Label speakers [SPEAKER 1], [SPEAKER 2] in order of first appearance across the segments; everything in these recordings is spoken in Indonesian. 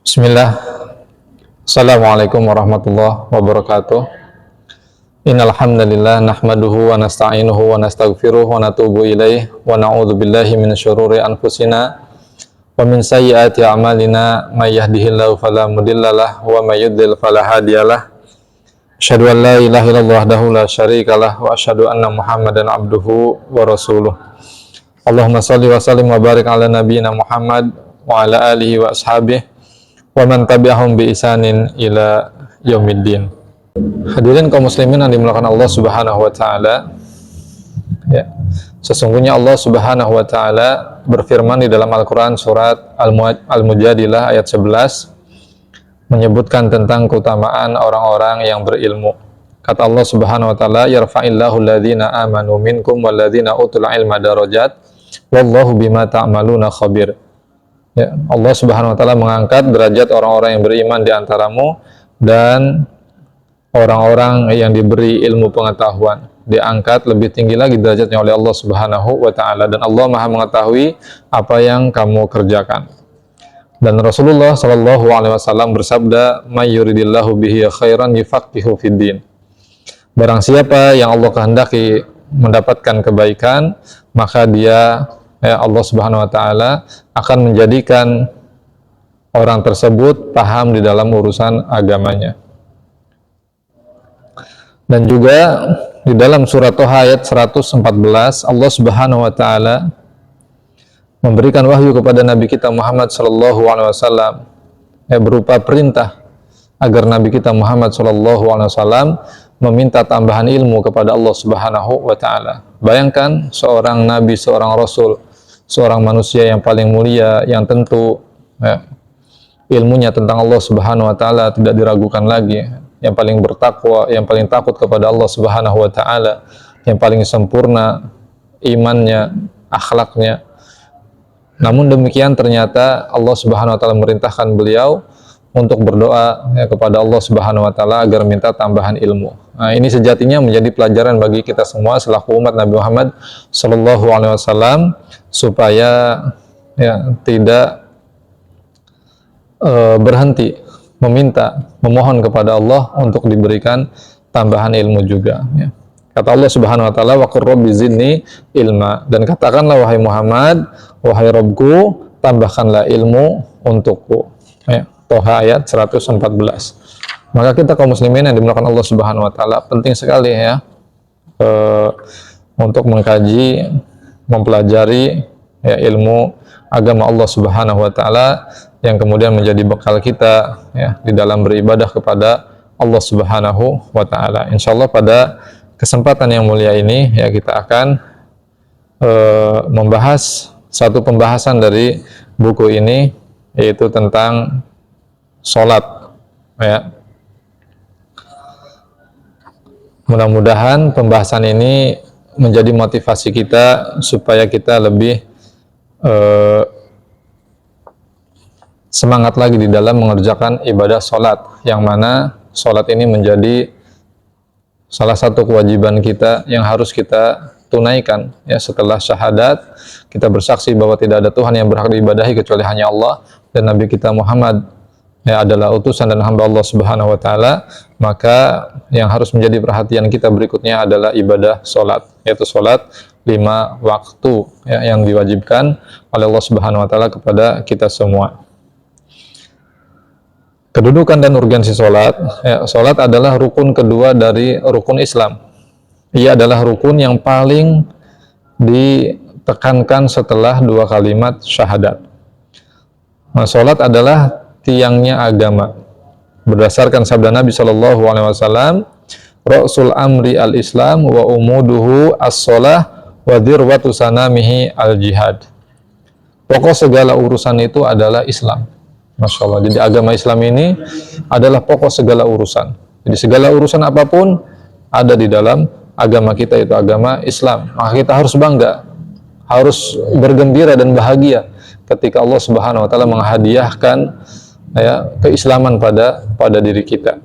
[SPEAKER 1] Bismillah. Assalamualaikum warahmatullahi wabarakatuh. Innal hamdalillah nahmaduhu wa nasta'inuhu wa nastaghfiruh wa natubu ilaih wa na'udzu billahi minasyururi anfusina wa min sayyiati a'malina may yahdihillahu fala mudhillalah wa may yudhlil fala hadiyalah. Asyhadu an la ilaha illallah wahdahu la syarikalah wa asyhadu anna Muhammadan abduhu wa rasuluh. Allahumma shalli wa sallim wa barik ala nabiyyina Muhammad wa ala alihi wa ashabihi wa man tabi'ahum bi isanin ila yaumiddin. Hadirin kaum muslimin yang dimuliakan Allah Subhanahu wa taala. Ya. Sesungguhnya Allah Subhanahu wa taala berfirman di dalam Al-Qur'an surat Al-Mujadilah ayat 11 menyebutkan tentang keutamaan orang-orang yang berilmu. Kata Allah Subhanahu wa taala, "Yarfa'illahu alladhina amanu minkum walladhina utul ilma darajat wallahu bima ta'maluna khabir." Ya, Allah Subhanahu wa taala mengangkat derajat orang-orang yang beriman di antaramu dan orang-orang yang diberi ilmu pengetahuan. Diangkat lebih tinggi lagi derajatnya oleh Allah Subhanahu wa taala, dan Allah Maha mengetahui apa yang kamu kerjakan. Dan Rasulullah sallallahu alaihi wasallam bersabda, "May yuridillahu bihi khairan yufaqihu fid din." Barang siapa yang Allah kehendaki mendapatkan kebaikan, maka dia Allah Subhanahu wa taala akan menjadikan orang tersebut paham di dalam urusan agamanya. Dan juga di dalam surat Thaha ayat 114 Allah Subhanahu wa taala memberikan wahyu kepada Nabi kita Muhammad sallallahu alaihi wasallam berupa perintah agar Nabi kita Muhammad sallallahu alaihi wasallam meminta tambahan ilmu kepada Allah Subhanahu wa taala. Bayangkan seorang nabi, seorang rasul, seorang manusia yang paling mulia, yang tentu ilmunya tentang Allah Subhanahu wa taala tidak diragukan lagi, yang paling bertakwa, yang paling takut kepada Allah Subhanahu wa taala, yang paling sempurna imannya, akhlaknya. Namun demikian ternyata Allah Subhanahu wa taala memerintahkan beliau untuk berdoa kepada Allah Subhanahu wa taala agar minta tambahan ilmu. Nah, ini sejatinya menjadi pelajaran bagi kita semua selaku umat Nabi Muhammad sallallahu alaihi wasallam supaya tidak berhenti meminta, memohon kepada Allah untuk diberikan tambahan ilmu juga. Kata Allah Subhanahu wa taala, "Wa qur rabbi zidni ilma." Dan katakanlah wahai Muhammad, wahai Rabbku, tambahkanlah ilmu untukku. Thaha ayat 114. Maka kita kaum muslimin yang dimuliakan Allah Subhanahu wa taala penting sekali untuk mengkaji, mempelajari ilmu agama Allah Subhanahu wa taala yang kemudian menjadi bekal kita di dalam beribadah kepada Allah Subhanahu wa taala. Insyaallah pada kesempatan yang mulia ini kita akan membahas satu pembahasan dari buku ini, yaitu tentang salat. Mudah-mudahan pembahasan ini menjadi motivasi kita supaya kita lebih semangat lagi di dalam mengerjakan ibadah salat, yang mana salat ini menjadi salah satu kewajiban kita yang harus kita tunaikan setelah syahadat. Kita bersaksi bahwa tidak ada Tuhan yang berhak diibadahi kecuali hanya Allah, dan Nabi kita Muhammad adalah utusan dan hamba Allah Subhanahu wa taala. Maka yang harus menjadi perhatian kita berikutnya adalah ibadah salat, yaitu salat 5 waktu yang diwajibkan oleh Allah Subhanahu wa taala kepada kita semua. Kedudukan dan urgensi salat. Salat adalah rukun kedua dari rukun Islam. Ia adalah rukun yang paling ditekankan setelah 2 kalimat syahadat. Salat adalah tiangnya agama. Berdasarkan sabda Nabi sallallahu alaihi wasallam, "Ra'sul amri al-Islam wa umuduhu as-shalah wa dirwatu sanamihi al-jihad." Pokok segala urusan itu adalah Islam. Masya Allah. Jadi agama Islam ini adalah pokok segala urusan. Jadi segala urusan apapun ada di dalam agama kita, itu agama Islam. Maka kita harus bangga, harus bergembira dan bahagia ketika Allah Subhanahu wa taala menghadiahkan keislaman pada diri kita.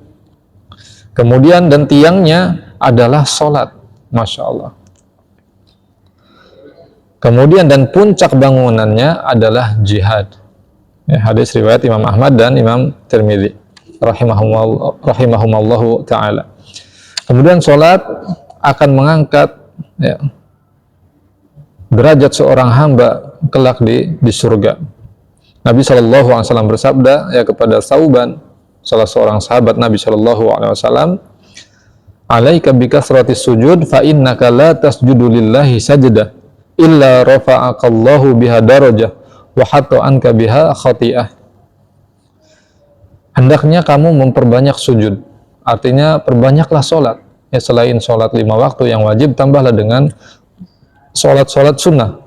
[SPEAKER 1] Kemudian dan tiangnya adalah salat. Masya Allah. Kemudian dan puncak bangunannya adalah jihad. Ya, hadis riwayat Imam Ahmad dan Imam Tirmidzi rahimahumallahu taala. Kemudian sholat akan mengangkat ya, derajat seorang hamba kelak di surga. Nabi Shallallahu Alaihi Wasallam bersabda ya kepada Sauban, salah seorang sahabat Nabi Shallallahu Alaihi Wasallam, "Alaika bikasratis sujud, fa innaka la tasjudu lillahi sajdah illa rafa'akallahu biha darajah wa hatta anka biha khati'ah." Hendaknya kamu memperbanyak sujud, artinya perbanyaklah sholat. Ya, selain sholat 5 waktu yang wajib, tambahlah dengan sholat-sholat sunnah.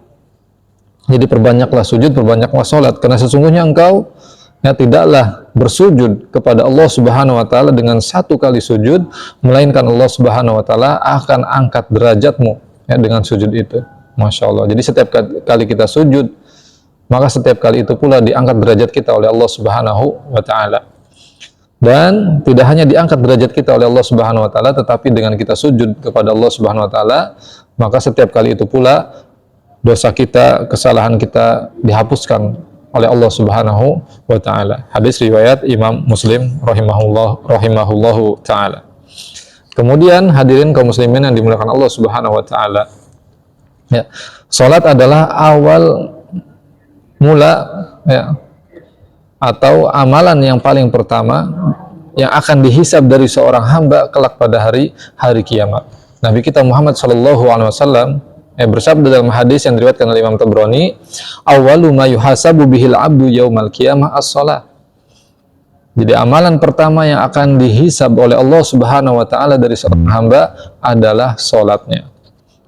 [SPEAKER 1] Jadi perbanyaklah sujud, perbanyaklah sholat, karena sesungguhnya engkau ya tidaklah bersujud kepada Allah Subhanahu wa taala dengan 1 kali sujud, melainkan Allah Subhanahu wa taala akan angkat derajatmu ya dengan sujud itu. Masya Allah. Jadi setiap kali kita sujud, maka setiap kali itu pula diangkat derajat kita oleh Allah Subhanahu wa taala. Dan tidak hanya diangkat derajat kita oleh Allah Subhanahu wa taala, tetapi dengan kita sujud kepada Allah Subhanahu wa taala, maka setiap kali itu pula dosa kita, kesalahan kita dihapuskan oleh Allah Subhanahu wa taala. Hadis riwayat Imam Muslim rahimahullahu taala. Kemudian hadirin kaum muslimin yang dimuliakan Allah Subhanahu wa taala. Ya, salat adalah awal mula ya, atau amalan yang paling pertama yang akan dihisab dari seorang hamba kelak pada hari kiamat. Nabi kita Muhammad sallallahu alaihi wasallam bersabda dalam hadis yang diriwayatkan oleh Imam Tabrani, "Awwalu ma yuhasabu bihil 'abdu yaumal qiyamah as-shalah." Jadi amalan pertama yang akan dihisab oleh Allah Subhanahu wa taala dari seorang hamba adalah salatnya.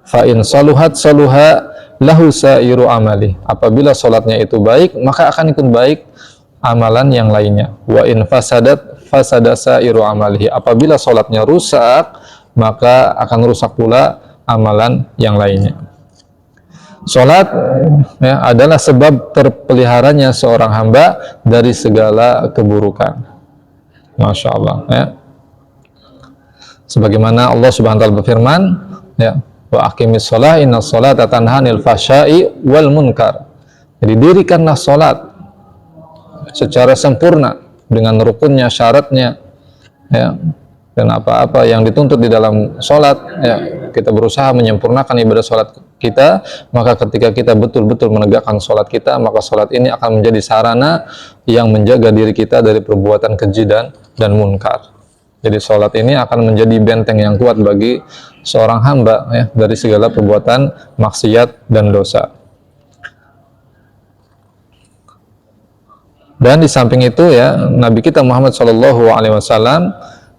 [SPEAKER 1] Fa in saluhat saluha lahu sa'iru amali. Apabila salatnya itu baik, maka akan ikut baik amalan yang lainnya. Wa in fasadat fasada sa'iru amalihi. Apabila salatnya rusak, maka akan rusak pula amalan yang lainnya. Salat ya, adalah sebab terpeliharanya seorang hamba dari segala keburukan. Masya Allah ya. Sebagaimana Allah Subhanahu wa taala berfirman ya, wa aqimis shalah innas sholata tanha 'anil fahsya'i wal munkar. Jadi dirikanlah salat secara sempurna dengan rukunnya, syaratnya ya, dan apa-apa yang dituntut di dalam sholat ya, kita berusaha menyempurnakan ibadah sholat kita, maka ketika kita betul-betul menegakkan sholat kita, maka sholat ini akan menjadi sarana yang menjaga diri kita dari perbuatan keji dan munkar. Jadi sholat ini akan menjadi benteng yang kuat bagi seorang hamba ya, dari segala perbuatan maksiat dan dosa. Dan di samping itu ya, Nabi kita Muhammad SAW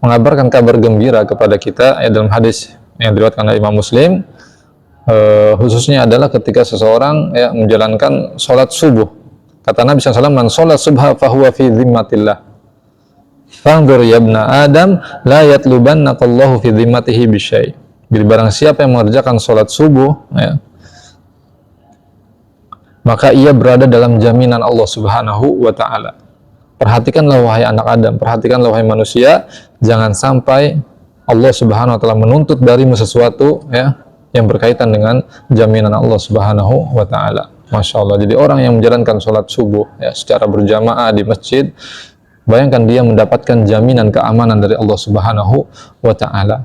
[SPEAKER 1] mengabarkan kabar gembira kepada kita ya, dalam hadis yang diriwayatkan oleh Imam Muslim, khususnya adalah ketika seseorang ya, menjalankan sholat subuh. Kata Nabi SAW, "Man sholat subha fahuwa fi dhimmatillah. Fanzur ya ibna Adam, la yatlubannaqallahu fi dhimmatihi bisyai." Jadi barang siapa yang mengerjakan sholat subuh ya, maka ia berada dalam jaminan Allah Subhanahu wa ta'ala. Perhatikanlah wahai anak Adam, perhatikanlah wahai manusia, jangan sampai Allah Subhanahu wa ta'ala menuntut darimu sesuatu ya, yang berkaitan dengan jaminan Allah Subhanahu wa ta'ala. Masya Allah. Jadi orang yang menjalankan sholat subuh ya, secara berjamaah di masjid, bayangkan dia mendapatkan jaminan keamanan dari Allah Subhanahu wa ta'ala.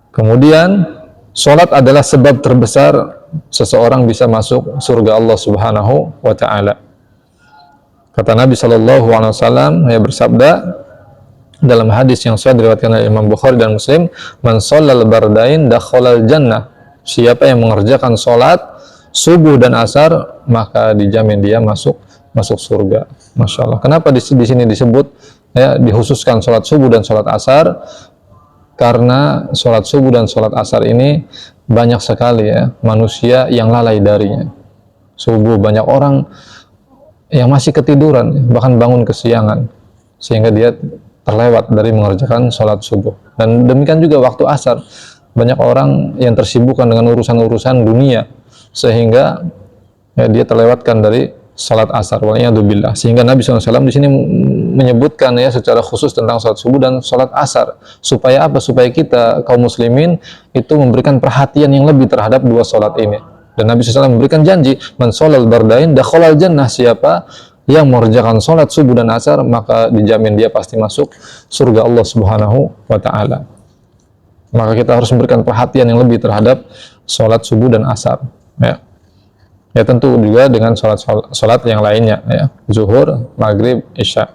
[SPEAKER 1] Kemudian salat adalah sebab terbesar seseorang bisa masuk surga Allah Subhanahu wa ta'ala. Kata Nabi SAW ya, bersabda dalam hadis yang sahih diriwayatkan oleh Imam Bukhari dan Muslim, "Man shallal bardain dakhalal jannah." Siapa yang mengerjakan salat subuh dan asar, maka dijamin dia masuk surga. Masya Allah. Kenapa di sini disebut ya, dikhususkan salat subuh dan salat asar? Karena sholat subuh dan sholat asar ini banyak sekali ya manusia yang lalai darinya. Subuh banyak orang yang masih ketiduran, bahkan bangun kesiangan, sehingga dia terlewat dari mengerjakan sholat subuh. Dan demikian juga waktu asar, banyak orang yang tersibukkan dengan urusan-urusan dunia, sehingga ya, dia terlewatkan dari salat asar. Waliyadzubillah. Sehingga Nabi SAW di sini menyebutkan ya secara khusus tentang salat subuh dan salat asar. Supaya apa? Supaya kita kaum muslimin itu memberikan perhatian yang lebih terhadap dua salat ini. Dan Nabi SAW memberikan janji, man sholal bardain dakhalal jannah, siapa yang mengerjakan sholat subuh dan asar maka dijamin dia pasti masuk surga Allah Subhanahu wa taala. Maka kita harus memberikan perhatian yang lebih terhadap sholat subuh dan asar, ya. Ya tentu juga dengan sholat yang lainnya, ya, zuhur, maghrib, isya.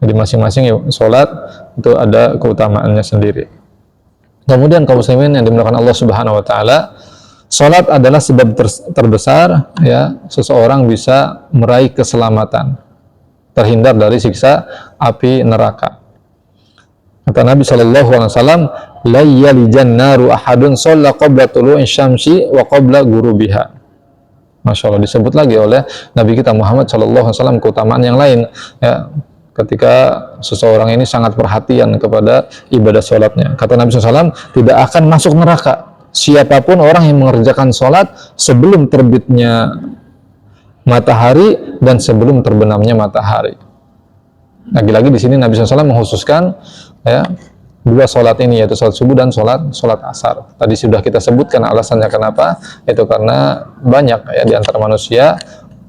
[SPEAKER 1] Jadi masing-masing sholat itu ada keutamaannya sendiri. Kemudian kaum muslimin yang dimuliakan Allah Subhanahu wa taala, sholat adalah sebab terbesar, ya, seseorang bisa meraih keselamatan, terhindar dari siksa api neraka. Kata Nabi SAW, la yalijan naru ahadun shalla qabla tulu'i syamsi wa qabla gurubiha. Masya Allah, disebut lagi oleh Nabi kita Muhammad SAW keutamaan yang lain, ya, ketika seseorang ini sangat perhatian kepada ibadah sholatnya. Kata Nabi SAW, tidak akan masuk neraka siapapun orang yang mengerjakan sholat sebelum terbitnya matahari dan sebelum terbenamnya matahari. Lagi-lagi di sini Nabi SAW mengkhususkan, ya, dua sholat ini, yaitu sholat subuh dan sholat asar. Tadi sudah kita sebutkan alasannya kenapa, itu karena banyak, ya, di antara manusia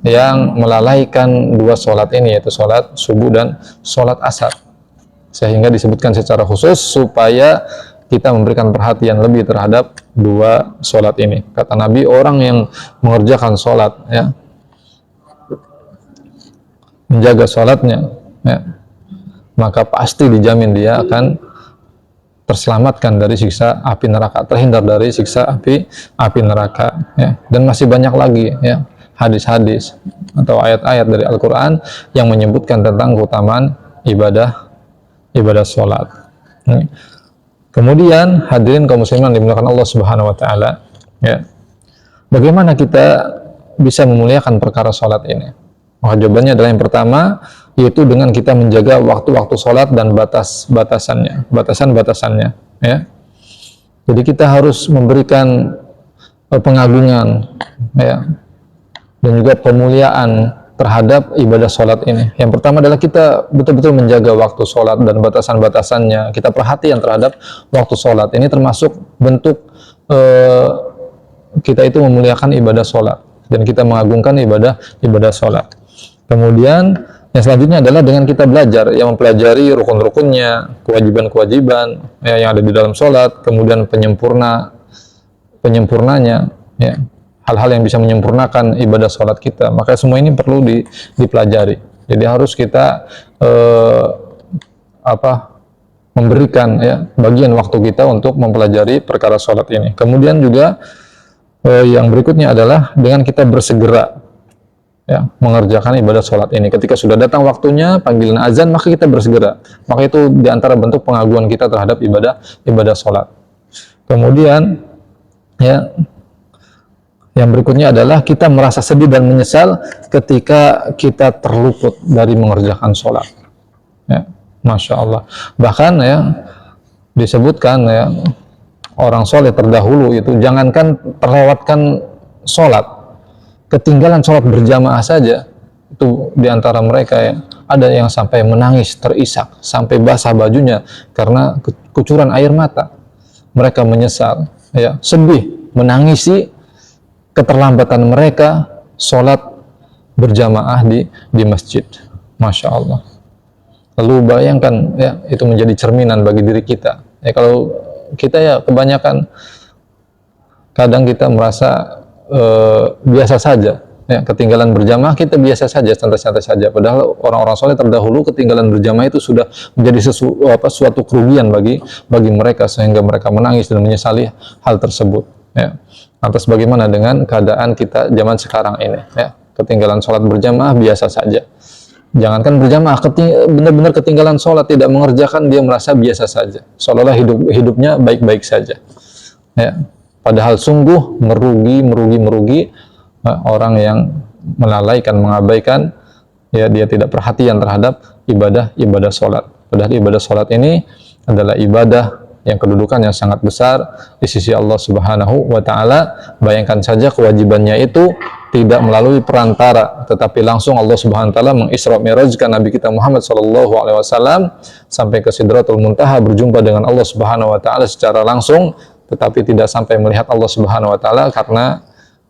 [SPEAKER 1] yang melalaikan dua sholat ini, yaitu sholat subuh dan sholat asar, sehingga disebutkan secara khusus supaya kita memberikan perhatian lebih terhadap dua sholat ini. Kata Nabi, orang yang mengerjakan sholat, ya, menjaga sholatnya, ya, maka pasti dijamin dia akan terselamatkan dari siksa api neraka, terhindar dari siksa api neraka, ya. Dan masih banyak lagi, ya, hadis-hadis atau ayat-ayat dari Al-Quran yang menyebutkan tentang keutamaan ibadah sholat. Kemudian hadirin kaum muslimin dimuliakan Allah Subhanahu wa taala, ya, bagaimana kita bisa memuliakan perkara sholat ini? Maka jawabannya adalah yang pertama, yaitu dengan kita menjaga waktu-waktu sholat dan batasan-batasannya, ya. Jadi kita harus memberikan pengagungan, ya, dan juga pemuliaan terhadap ibadah sholat ini. Yang pertama adalah kita betul-betul menjaga waktu sholat dan batasan-batasannya. Kita perhatian terhadap waktu sholat. Ini termasuk bentuk kita itu memuliakan ibadah sholat dan kita mengagungkan ibadah sholat. Kemudian yang selanjutnya adalah dengan kita belajar, yang mempelajari rukun-rukunnya, kewajiban-kewajiban, ya, yang ada di dalam sholat, kemudian penyempurnanya, ya, hal-hal yang bisa menyempurnakan ibadah sholat kita. Maka semua ini perlu dipelajari. Jadi harus kita memberikan, ya, bagian waktu kita untuk mempelajari perkara sholat ini. Kemudian juga yang berikutnya adalah dengan kita bersegera, ya, mengerjakan ibadah sholat ini. Ketika sudah datang waktunya, panggilan azan, maka kita bersegera. Maka itu diantara bentuk pengaguan kita terhadap ibadah sholat. Kemudian, ya, yang berikutnya adalah kita merasa sedih dan menyesal ketika kita terluput dari mengerjakan sholat, ya, Masya Allah. Bahkan, ya, disebutkan, ya, orang soleh terdahulu itu jangankan terlewatkan sholat, ketinggalan sholat berjamaah saja, itu diantara mereka, ya, ada yang sampai menangis terisak, sampai basah bajunya karena kucuran air mata. Mereka menyesal, ya, sedih, menangisi keterlambatan mereka sholat berjamaah di masjid. Masya Allah. Lalu bayangkan, ya, itu menjadi cerminan bagi diri kita. Ya, kalau kita, ya, kebanyakan kadang kita merasa biasa saja, ya, ketinggalan berjamaah kita biasa saja, santai-santai saja. Padahal orang-orang soleh terdahulu ketinggalan berjamaah itu sudah menjadi suatu kerugian bagi mereka, sehingga mereka menangis dan menyesali hal tersebut, ya. Lantas bagaimana dengan keadaan kita zaman sekarang ini, ya? Ketinggalan sholat berjamaah biasa saja. Jangankan berjamaah, benar-benar ketinggalan sholat, tidak mengerjakan, dia merasa biasa saja, seolah-olah hidupnya baik-baik saja, ya. Padahal sungguh merugi orang yang melalaikan, mengabaikan, ya, dia tidak perhatian terhadap ibadah sholat. Padahal ibadah sholat ini adalah ibadah yang kedudukannya sangat besar di sisi Allah Subhanahu wa taala. Bayangkan saja kewajibannya itu tidak melalui perantara, tetapi langsung Allah Subhanahu wa taala mengisra mi'rajkan Nabi kita Muhammad sallallahu alaihi wasallam sampai ke Sidratul Muntaha, berjumpa dengan Allah Subhanahu wa taala secara langsung, tetapi tidak sampai melihat Allah Subhanahu wa taala karena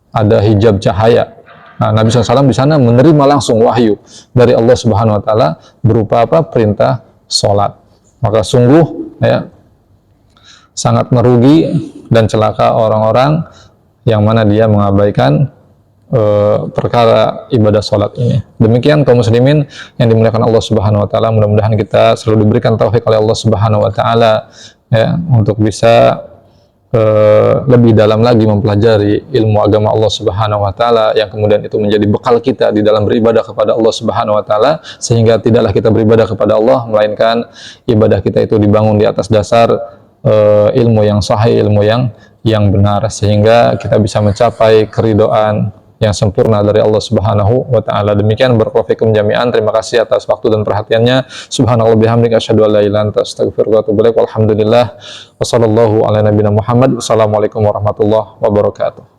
[SPEAKER 1] ada hijab cahaya. Nah, Nabi SAW di sana menerima langsung wahyu dari Allah Subhanahu Wa Taala berupa apa? Perintah sholat. Maka sungguh ya sangat merugi dan celaka orang-orang yang mana dia mengabaikan perkara ibadah sholat ini. Demikian kaum muslimin yang dimuliakan Allah Subhanahu Wa Taala, mudah-mudahan kita selalu diberikan taufik oleh Allah Subhanahu Wa Taala ya untuk bisa lebih dalam lagi mempelajari ilmu agama Allah Subhanahu Wa Taala yang kemudian itu menjadi bekal kita di dalam beribadah kepada Allah Subhanahu Wa Taala, sehingga tidaklah kita beribadah kepada Allah melainkan ibadah kita itu dibangun di atas dasar ilmu yang sahih, ilmu yang benar, sehingga kita bisa mencapai keridhaan yang sempurna dari Allah Subhanahu wa Ta'ala. Demikian, barakallahu fikum jami'an. Terima kasih atas waktu dan perhatiannya. Subhanallah bihamdika asyhadu an la ilaha illa anta astaghfiruka wa atubu ilaik. Walhamdulillah wa sallallahu ala nabiyina Muhammad. Wassalamualaikum warahmatullahi wabarakatuh.